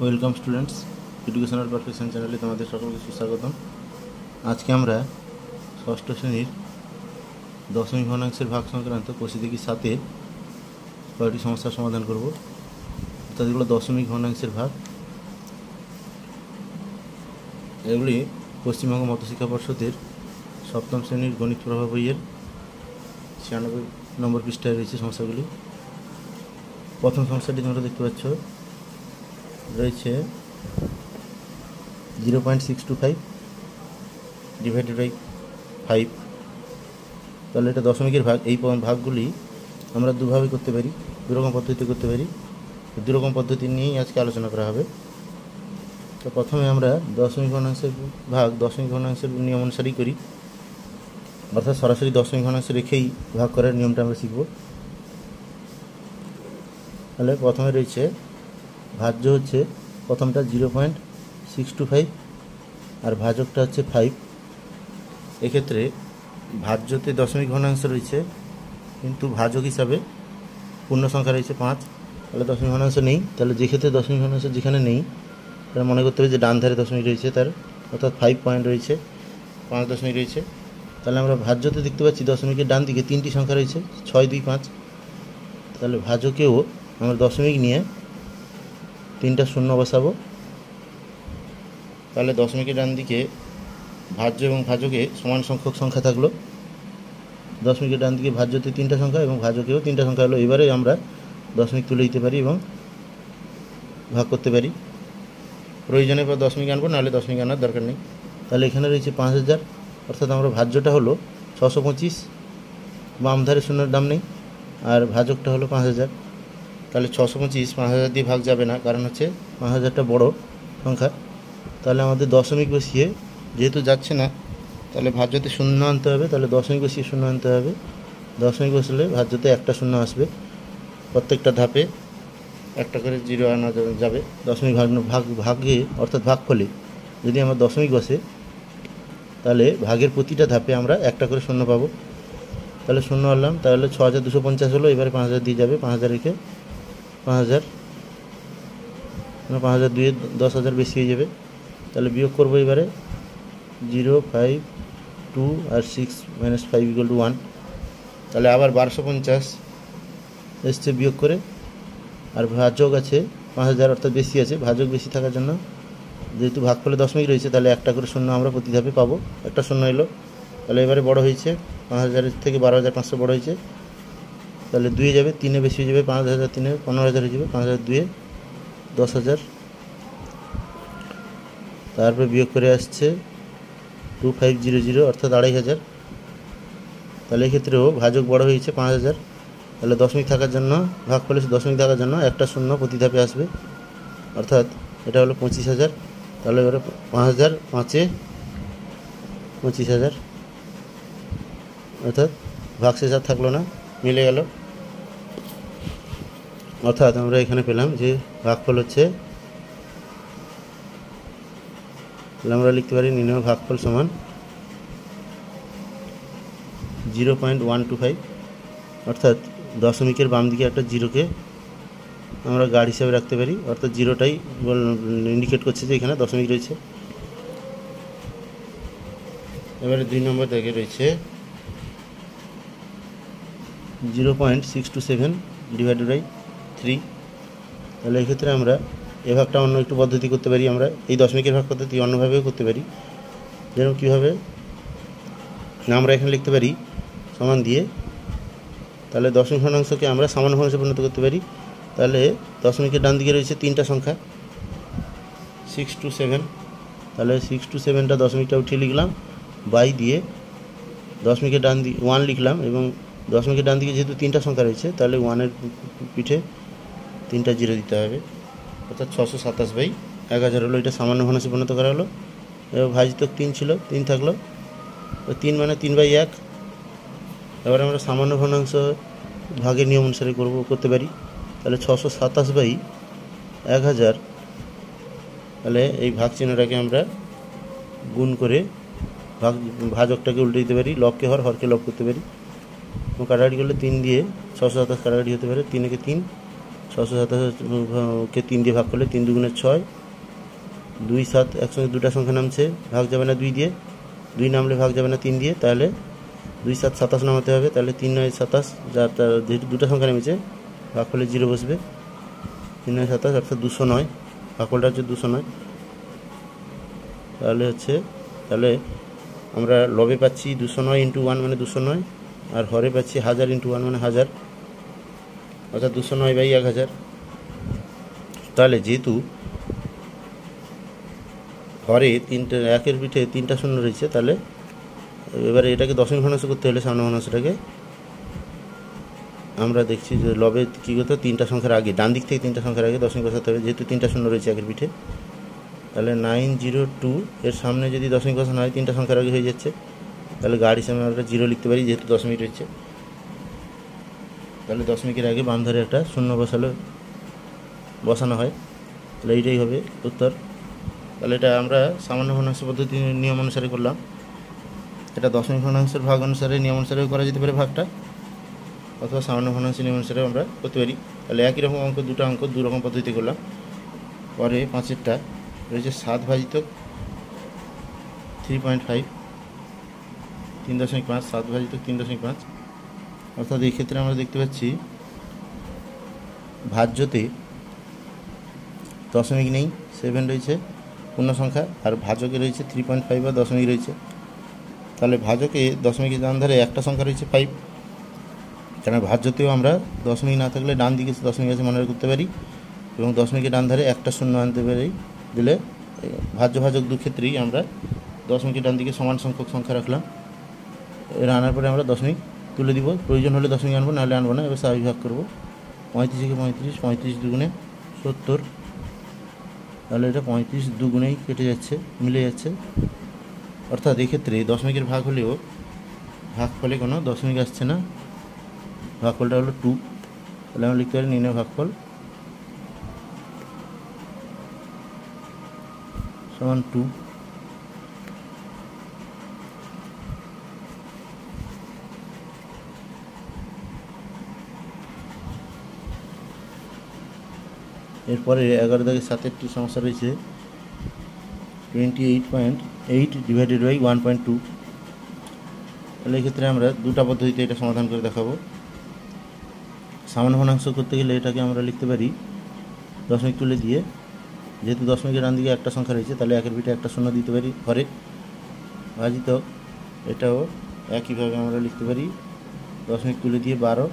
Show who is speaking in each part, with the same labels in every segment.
Speaker 1: Welcome students, educational perfection চ্যানেলে তোমাদের সকলকে সুস্বাগতম। আজকে আমরা ষষ্ঠ শ্রেণীর দশমিক ভগ্নাংশের ভাগ সংক্রান্ত কোষে দেখি 7-এর কয়েকটি সমস্যার সমাধান করব। অর্থাৎ এগুলো দশমিক ভগ্নাংশের ভাগ। এগুলি পশ্চিমবঙ্গ মধ্যশিক্ষা পর্ষদের সপ্তম শ্রেণীর গণিত প্রভাব বইয়ের 96 নম্বর পৃষ্ঠায় রয়েছে সমস্যাগুলি। প্রথম সমস্যাটি তোমরা দেখতে পাচ্ছ, রয়েছে 0.625 ডিভাইডেড বাই 5। তাহলে এটা দশমিকের ভাগ। এই ভাগগুলি আমরা দুভাবে করতে পারি, দুরকম পদ্ধতিতে করতে পারি। দুরকম পদ্ধতি নিয়েই আজকে আলোচনা করা হবে। তো প্রথমে আমরা দশমিক ভগ্নাংশের ভাগ দশমিক ভগ্নাংশের নিয়ম অনুসারেই করি, অর্থাৎ সরাসরি দশমিক ভগ্নাংশ রেখেই ভাগ করার নিয়মটা আমরা শিখব। তাহলে প্রথমে রয়েছে ভাজ্য হচ্ছে প্রথমটা 0.625 আর ভাজকটা হচ্ছে 5। এক্ষেত্রে ভাজ্যতে দশমিক ভগ্নাংশ রয়েছে, কিন্তু ভাজক হিসাবে পূর্ণ সংখ্যা রয়েছে 5। তাহলে দশমিক ভগ্নাংশ নেই। তাহলে যে ক্ষেত্রে দশমিক ভগ্নাংশ যেখানে নেই, তাহলে মনে করতে হবে যে ডান ধারে দশমিক রয়েছে তার, অর্থাৎ 5 পয়েন্ট রয়েছে, 5 দশমিক রয়েছে। তাহলে আমরা ভাজ্যতে দেখতে পাচ্ছি দশমিকের ডান দিকে 3টি সংখ্যা রয়েছে, 6, 2, 5। তাহলে ভাজকেও আমরা দশমিক নিয়ে 3টা শূন্য বসাবো। তাহলে দশমিকের ডান দিকে ভাজ্য এবং ভাজকে সমান সংখ্যক সংখ্যা থাকলো। দশমিকের ডান দিকে ভাজ্যতে 3টা সংখ্যা এবং ভাজকেও 3টা সংখ্যা হলো। এবারে আমরা দশমিক তুলে দিতে পারি এবং ভাগ করতে পারি। প্রয়োজনে পর দশমিক আনবো, নাহলে দশমিক আনার দরকার নেই। তাহলে এখানে রয়েছে 5000, অর্থাৎ আমরা ভাজ্যটা হলো 625, বাম ধারে শূন্যের দাম নেই, আর ভাজকটা হলো 5000। তাহলে 625 5000 দিয়ে ভাগ যাবে না, কারণ হচ্ছে 5000টা বড় সংখ্যা। তাহলে আমাদের দশমিক বসিয়ে, যেহেতু যাচ্ছে না, তাহলে ভাজ্যতে শূন্য আনতে হবে। তাহলে দশমিক বসিয়ে শূন্য আনতে হবে। দশমিক বসলে ভাজ্যতে একটা শূন্য আসবে। প্রত্যেকটা ধাপে একটা করে 0 আনা যাবে। দশমিক ভাগে অর্থাৎ ভাগফলে যদি আমার দশমিক বসে, তাহলে ভাগের প্রতিটা ধাপে আমরা একটা করে শূন্য পাবো। তাহলে শূন্য আনলাম, তাহলে 6250 হলো। এবারে 5000 দিয়ে যাবে, 5000 রেখে 5000, 5000 দিয়ে 10,000 বেশি হয়ে যাবে। তাহলে বিয়োগ করবো এবারে 0, 5, 2 আর 6 - 5 = 1। তাহলে আবার 1250 এসছে বিয়োগ করে। আর ভাজক আছে 5000, অর্থাৎ বেশি আছে। ভাজক বেশি থাকার জন্য, যেহেতু ভাগফলে দশমিক রয়েছে, তাহলে একটা করে শূন্য আমরা প্রতি ধাপে পাবো। একটা শূন্য এলো। তাহলে এবারে বড় হয়েছে, 5000 থেকে 12500 বড় হয়েছে। তাহলে 2 যাবে, 3 বেশি হয়ে যাবে। 5000 3 15000 হয়ে যাবে। 5000 2 10,000। তারপরে বিয়োগ করে আসছে 2500, অর্থাৎ 2500। তাহলে এক্ষেত্রেও ভাজক বড় হয়েছে 5000। তাহলে দশমিক থাকার জন্য, ভাগফলে দশমিক থাকার জন্য একটা শূন্য প্রতি ধাপে আসবে, অর্থাৎ এটা হলো 25,000। তাহলে এবারে 5000 5-এ 25,000, অর্থাৎ ভাগশেষ আর থাকলো না, মিলে গেল। অর্থাৎ আমরা এখানে পেলাম যে ভাগফল হচ্ছে, তাহলে আমরা লিখতে পারি নির্ণয় ভাগফল সমান 0.125। অর্থাৎ দশমিকের বাম দিকে একটা জিরোকে আমরা গাঢ় হিসাবে রাখতে পারি, অর্থাৎ জিরোটাই ইন্ডিকেট করছে যে এখানে দশমিক রয়েছে। এবারে 2 নম্বর দাগে রয়েছে 0.627 ডিভাইডেড বাই 3। তাহলে এক্ষেত্রে আমরা এ ভাগটা অন্য একটু পদ্ধতি করতে পারি। আমরা এই দশমিকের ভাগ পদ্ধতি অন্যভাবেও করতে পারি। যেরকম কীভাবে না, আমরা এখানে লিখতে পারি সমান দিয়ে, তাহলে দশমিক ভগ্নাংশকে আমরা সামান্য ভগ্নাংশে পরিণত করতে পারি। তাহলে দশমিকের ডান দিকে রয়েছে 3টা সংখ্যা, 627। তাহলে 627টা দশমিকটা উঠিয়ে লিখলাম, বাই দিয়ে দশমিকের ডান দিকে 1 লিখলাম, এবং দশমিকের ডান দিকে যেহেতু 3টা সংখ্যা রয়েছে, তাহলে 1-এর পিঠে 3টা 0 দিতে হবে, অর্থাৎ 627/1000 হলো। এটা সামান্য ভগ্নাংশে পরিণত করা হলো। এবার ভাজিতক 3 ছিল, 3 থাকলো, 3 মানে 3/1। এবার আমরা সামান্য ভগ্নাংশ ভাগের নিয়ম অনুসারে করতে পারি। তাহলে 627/1000, তাহলে এই ভাগ চিহ্নটাকে আমরা গুণ করে ভাজকটাকে উল্টে দিতে পারি, লবকে হর, হরকে লব করতে পারি। কাটাকাটি করলে 3 দিয়ে 627 কাটাকাটি হতে পারে, 3 একে 3, 627কে 3 দিয়ে ভাগ করলে 3 দুগুণে 6, 2 7 একসঙ্গে দুটা সংখ্যা নামছে, ভাগ যাবে না 2 দিয়ে, 2 নামলে ভাগ যাবে না 3 দিয়ে, তাহলে 2 7 27 নামাতে হবে। তাহলে 3 9 27, যার যেহেতু দুটা সংখ্যা নেমেছে ভাগ করলে 0 বসবে। 3 9 27 অর্থাৎ 209, ভাগফলটা হচ্ছে 209। তাহলে আমরা লবে পাচ্ছি 209 × 1 মানে 209, আর হরে পাচ্ছি 1000 × 1 মানে 1000, অর্থাৎ 209/1000। তাহলে যেহেতু হরে একের পিঠে 3টা শূন্য রয়েছে, তাহলে এবারে এটাকে দশমিক ভগ্নাংশ করতে হলে সামনে ভগ্নাংশটাকে আমরা দেখছি যে লবে কী করতে, 3টা সংখ্যার আগে, ডান দিক থেকে 3টা সংখ্যার আগে দশমিক বসাতে হবে। যেহেতু 3টা শূন্য রয়েছে একের পিঠে, তাহলে 902 এর সামনে যদি দশমিক বসানো হয় 3টা সংখ্যার আগে হয়ে যাচ্ছে, তাহলে গাড়ি হিসাবে আমরা 0 লিখতে পারি যেহেতু দশমিক রয়েছে। তাহলে দশমিকের আগে বাম ধারে একটা শূন্য বসানো হয়, তাহলে এইটাই হবে উত্তর। তাহলে এটা আমরা সামান্য ভগ্নাংশ পদ্ধতি নিয়ম অনুসারে করলাম। এটা দশমিক ভগ্নাংশের ভাগ অনুসারে নিয়ম অনুসারেও করা যেতে পারে ভাগটা, অথবা সামান্য ভগ্নাংশের নিয়ম অনুসারে আমরা করতে পারি। তাহলে একই রকম অঙ্ক, দুটো অঙ্ক দু রকম পদ্ধতিতে করলাম। পরে 5এরটা রয়েছে 7 ভাজিত 3.5, 3.5, 7 ভাজিত 3.5, অর্থাৎ এই ক্ষেত্রে আমরা দেখতে পাচ্ছি ভাজ্যতে দশমিক নেই, 7 রয়েছে পূর্ণ সংখ্যা, আর ভাজকে রয়েছে 3.5 বা দশমিক রয়েছে। তাহলে ভাজকে দশমিকের ডান ধারে একটা সংখ্যা রয়েছে 5, কারণ ভাজ্যতেও আমরা দশমিক না থাকলে ডান দিকে দশমিক আছে মনে করতে পারি, এবং দশমিকের ডান ধারে একটা শূন্য আনতে পারি, দিলে ভাজক দু ক্ষেত্রেই আমরা দশমিকের ডান দিকে সমান সংখ্যক সংখ্যা রাখলাম। এর আনার পরে আমরা দশমিক তুলে দিব, প্রয়োজন হলে দশমিক আনবো, নাহলে আনবো না। এবার স্বাভাবিক ভাগ করবো, 35 × 35, 35 দুগুণে 70, তাহলে এটা 35 দুগুণেই কেটে যাচ্ছে, মিলে যাচ্ছে। অর্থাৎ এক্ষেত্রে দশমিকের ভাগ হলেও ভাগফলে কোনো দশমিক আসছে না, ভাগফলটা হলো 2। তাহলে আমরা লিখতে পারি নির্ণয় ভাগফল সমান 2। এরপরে 11 দাগের 7টি সমস্যা রয়েছে 28.8 / 1.2। তাহলে এক্ষেত্রে আমরা দুটা পদ্ধতিতে এটা সমাধান করে দেখাবো। সামান্য ভগ্নাংশ করতে গেলে এটাকে আমরা লিখতে পারি দশমিক তুলে দিয়ে, যেহেতু দশমিকের ডান দিকে একটা সংখ্যা রয়েছে, তাহলে একের পিঠে একটা শূন্য দিতে পারি হরে, ভাজিত এটাও একইভাবে আমরা লিখতে পারি দশমিক তুলে দিয়ে 12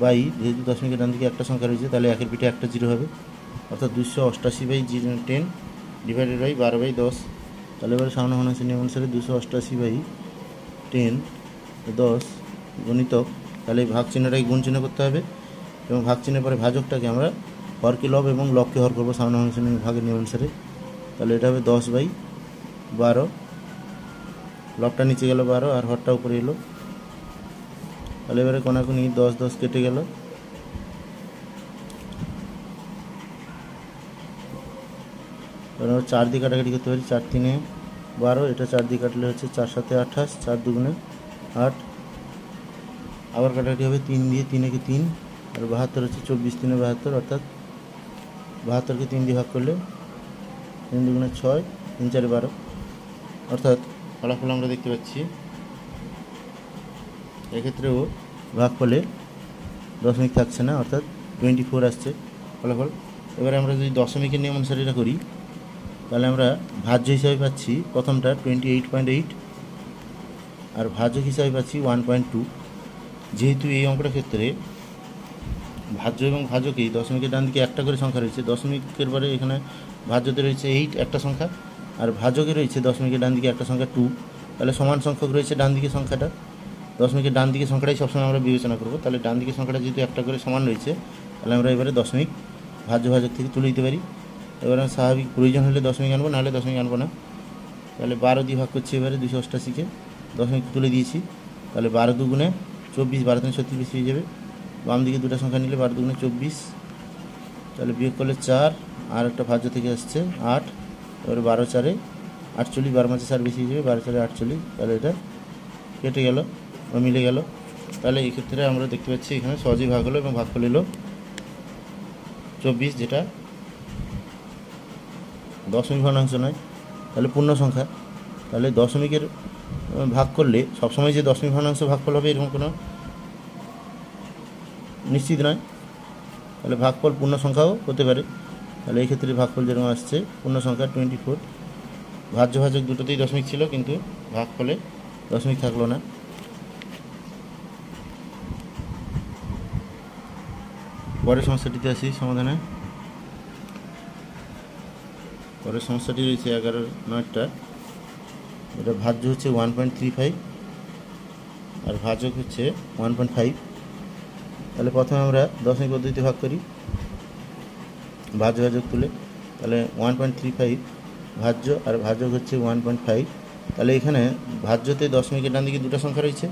Speaker 1: বাই, যেহেতু দশমিকের ডান দিকে একটা সংখ্যা রয়েছে, তাহলে একের পিঠে একটা 0 হবে, অর্থাৎ 288/10 / 12/10। তাহলে এবারে সামান্য ভগ্নাংশের নিয়ম অনুসারে 288/10 10 গুণিতক, তাহলে এই ভাগ চিহ্নটাকে গুণ চিহ্ন করতে হবে, এবং ভাগ চিহ্নের পরে ভাজকটাকে আমরা হরকে লব এবং লবকে হর করবো সামান্য ভগ্নাংশের ভাগের নিয়ম অনুসারে। তাহলে এটা হবে 10/12, লবটা নিচে গেল 12 আর হরটা উপরে এলো। তাহলে এবারে কোনাকুনি 10 10 কেটে গেল, এবার আমরা 4 দিয়ে কাটাকাটি করতে পারি, 4 3 12, এটা 4 দিয়ে কাটলে হচ্ছে 4 7 28, 4 দুগুণে 8, আবার কাটাকাটি হবে 3 দিয়ে, 3 একে 3, আর 72 হচ্ছে 24 3 72, অর্থাৎ 72কে 3 দিয়ে ভাগ করলে 3 দুগুণে 6, 3 4 12, অর্থাৎ ফলাফল আমরা দেখতে পাচ্ছি এক্ষেত্রেও ভাগফলে দশমিক থাকছে না, অর্থাৎ 24 আসছে ফলাফল। এবারে আমরা যদি দশমিকের নিয়ম অনুসারে এটা করি, তাহলে আমরা ভাজ্য হিসাবে পাচ্ছি প্রথমটা 28.8, আর ভাজক হিসাবে পাচ্ছি 1.2। যেহেতু এই অঙ্কটার ক্ষেত্রে ভাজ্য এবং ভাজকেই দশমিকের ডান দিকে একটা করে সংখ্যা রয়েছে, দশমিকের পরে এখানে ভাজ্যতে রয়েছে 8 একটা সংখ্যা, আর ভাজকে রয়েছে দশমিকের ডান দিকে একটা সংখ্যা 2, তাহলে সমান সংখ্যক রয়েছে ডান দিকে সংখ্যাটা। দশমিকের ডান দিকে সংখ্যাটাই সবসময় আমরা বিবেচনা করব। তাহলে ডান দিকে সংখ্যাটা যেহেতু একটা করে সমান রয়েছে, তাহলে আমরা এবারে দশমিক ভাজক থেকে তুলে দিতে পারি। এবার আমরা স্বাভাবিক প্রয়োজন হলে দশমিক আনবো, নাহলে দশমিক আনবো না। তাহলে 12 দিয়ে ভাগ করছি, এবারে 288কে দশমিক তুলে দিয়েছি, তাহলে 12 দুগুণে 24, 12 3 36 হয়ে যাবে। বাম দিকে দুটো সংখ্যা নিলে 12 দুগুণে 24, তাহলে বিয়োগ করলে 4, আর একটা ভাজ্য থেকে আসছে 8, এবারে 12 4 48, 12 5 4 বেশি হয়ে যাবে, 12 4 48, তাহলে এটা কেটে গেল বা মিলে গেল। তাহলে এই ক্ষেত্রে আমরা দেখতে পাচ্ছি এখানে সহজেই ভাগ হলো এবং ভাগফল এলো 24, যেটা দশমিক ভগ্নাংশ নয়, তাহলে পূর্ণ সংখ্যা। তাহলে দশমিকের ভাগ করলে সবসময় যে দশমিক ভগ্নাংশ ভাগফল হবে এরকম কোনো নিশ্চিত নয়, তাহলে ভাগফল পূর্ণ সংখ্যাও হতে পারে। তাহলে এই ক্ষেত্রে ভাগফল যেরকম আসছে পূর্ণ সংখ্যা 24, ভাজ্য ভাজক দুটোতেই দশমিক ছিল কিন্তু ভাগফলে দশমিক থাকলো না। পরের সমস্যাটিতে আসি সমাধানে। পরের সমস্যাটি রয়েছে 11-9টা। এটা ভাজ্য হচ্ছে 1.35 আর ভাজক হচ্ছে 1.5। তাহলে প্রথমে আমরা দশমিক পদ্ধতিতে ভাগ করি, ভাজ্য ভাজক তুলে। তাহলে 1.35 ভাজ্য আর ভাজক হচ্ছে 1.5। তাহলে এখানে ভাজ্যতে দশমিকের ডান দিকে দুটো সংখ্যা রয়েছে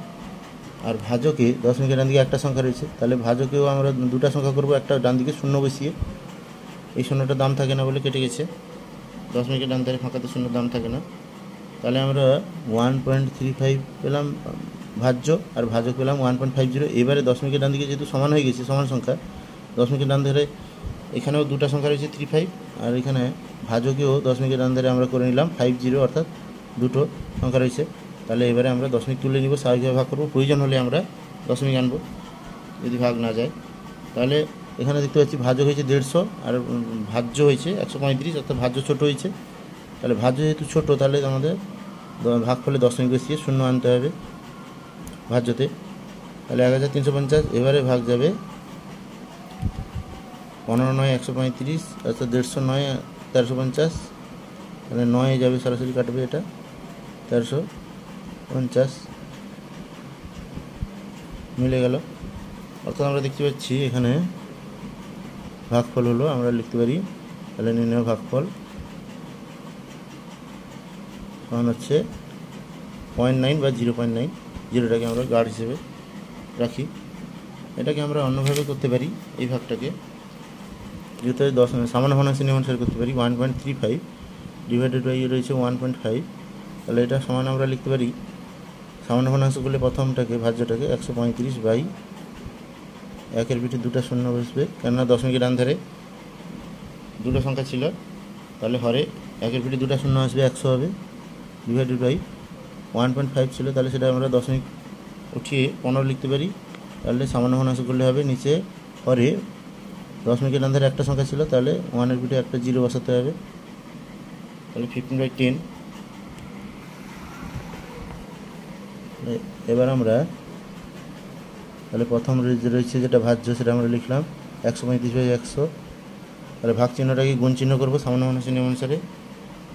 Speaker 1: আর ভাজকে দশমিকের ডান দিকে একটা সংখ্যা রয়েছে। তাহলে ভাজকেও আমরা দুটো সংখ্যা করব, একটা ডান দিকে শূন্য বসিয়ে। এই শূন্যটার দাম থাকে না বলে কেটে গেছে, দশমিকের ডান ধারে ফাঁকাতে শূন্য দাম থাকে না। তাহলে আমরা 1.35 পেলাম ভাজ্য আর ভাজক পেলাম 1.50। এবারে দশমিকের ডান দিকে যেহেতু সমান হয়ে গেছে, সমান সংখ্যা, দশমিকের ডান ধারে এখানেও দুটো সংখ্যা রয়েছে 35 আর এখানে ভাজকেও দশমিকের ডান ধারে আমরা করে নিলাম 50, অর্থাৎ দুটো সংখ্যা রয়েছে। তাহলে এবারে আমরা দশমিক তুলে নিব, স্বাভাবিকভাবে ভাগ করব, প্রয়োজন হলে আমরা দশমিক আনবো যদি ভাগ না যায়। তাহলে এখানে দেখতে পাচ্ছি ভাজক হয়েছে 150 আর ভাজ্য হয়েছে 135, অর্থাৎ ভাজ্য ছোট হয়েছে। তাহলে ভাজ্য যেহেতু ছোটো তাহলে আমাদের ভাগফলে দশমিক বসিয়ে শূন্য আনতে হবে ভাজ্যতে। তাহলে 1350, এবারে ভাগ যাবে 15 × 9 135, অর্থাৎ 150 × 9 1350। তাহলে 9 যাবে, সরাসরি কাটবে, এটা 1350 মিলে গেল। অর্থাৎ আমরা দেখতে পাচ্ছি এখানে ভাগফল হলো, আমরা লিখতে পারি তাহলে নির্ণয় ভাগফল সমান হচ্ছে 0.9 বা 0.9। জিরোটাকে আমরা গাঢ় হিসেবে রাখি। এটাকে আমরা অন্যভাবে করতে পারি, এই ভাগটাকে যেহেতু সামান্য ভগ্নাংশ নিয়ম অনুসারে করতে পারি। 1.35 ডিভাইডেড বাই রয়েছে 1.5। তাহলে এটা সমান আমরা লিখতে পারি, সামান্য ভগ্নাংশ করলে প্রথমটাকে ভাজ্যটাকে 135 বাই, একের পিঠে দুটো শূন্য বসবে, কেননা দশমিকের ডান ধারে দুটো সংখ্যা ছিল। তাহলে হরে একের পিঠে দুটো শূন্য আসবে, 100 হবে, ডিভাইডেড বাই 1.5 ছিল, তাহলে সেটা আমরা দশমিক উঠিয়ে 15 লিখতে পারি। তাহলে সামান্য ভগ্নাংশ করলে হবে, নিচে হরে দশমিকের ডান ধারে একটা সংখ্যা ছিল, তাহলে 1-এর পিঠে একটা 0 বসাতে হবে। তাহলে 15/10। এবার আমরা তাহলে প্রথম রয়েছে যেটা ভাজ্য, সেটা আমরা লিখলাম 135/100। তাহলে ভাগ চিহ্নটাকে গুণ চিহ্ন করবো সামান্য ভগ্নাংশ নিয়ম অনুসারে,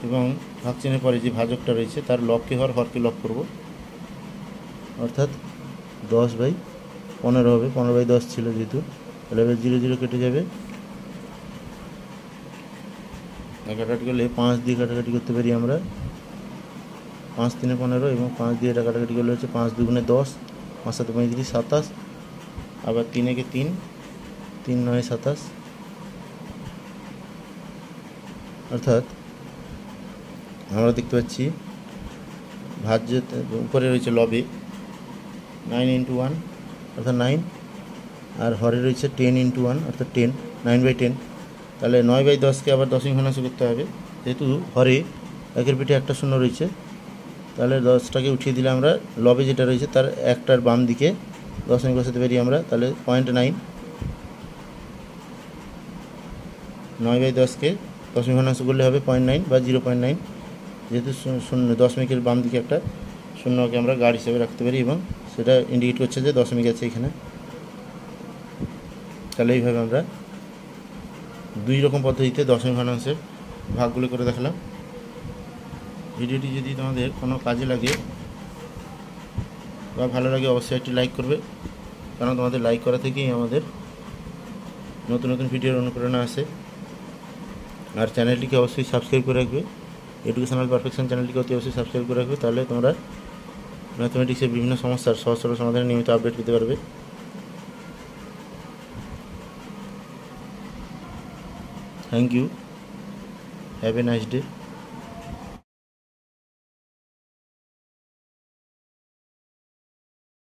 Speaker 1: এবং ভাগ চিহ্নের পরে যে ভাজকটা রয়েছে তার লবকে হরকে লব করব, অর্থাৎ 10/15 হবে, 15/10 ছিল যেহেতু। তাহলে এবার 0 0 কেটে যাবে, কাটাকাটি করলে 5 দিয়ে কাটাকাটি করতে পারি আমরা, 5 3 15 এবং 5 দিয়ে এটা কাটাকাটি করলে হচ্ছে 5 2 × 10, 5 7 35 27, আবার 3 একে 3, 3 9 27। অর্থাৎ আমরা দেখতে পাচ্ছি ভাজ্য উপরে রয়েছে লবে 9 × 1 অর্থাৎ 9, আর হরে রয়েছে 10 × 1 অর্থাৎ 10, 9/10। তাহলে 9/10কে আবার দশমিক ভগ্নাংশ করতে হবে, যেহেতু হরে একের পিঠে একটা শূন্য রয়েছে। তাহলে 10টাকে উঠিয়ে দিলে আমরা লবে যেটা রয়েছে তার একটার বাম দিকে দশমিক বসাতে পারি আমরা। তাহলে 0.9, 9/10কে দশমিক ভগ্নাংশ করলে হবে 0.9 বা 0.9, যেহেতু শূন্য দশমিকের বাম দিকে একটা শূন্যকে আমরা গাঢ় হিসেবে রাখতে পারি এবং সেটা ইন্ডিকেট করছে যে দশমিক আছে এখানে। তাহলে এইভাবে আমরা দুই রকম পদ্ধতিতে দশমিক ভগ্নাংশের ভাগগুলো করে দেখালাম। ভিডিওটি যদি তোমাদের কোনো কাজে লাগে বা ভালো লাগে অবশ্যই একটি লাইক করবে, কারণ তোমাদের লাইক করা থেকেই আমাদের নতুন নতুন ভিডিওর অনুপ্রেরণা আসে। আর চ্যানেলটিকে অবশ্যই সাবস্ক্রাইব করে রাখবে, এডুকেশনাল পারফেকশন চ্যানেলটিকে অতি অবশ্যই সাবস্ক্রাইব করে রাখবে, তাহলে তোমরা ম্যাথমেটিক্সের বিভিন্ন সমস্যার সহজ সরল সমাধানে নিয়মিত আপডেট পেতে পারবে। Thank you, have a nice day.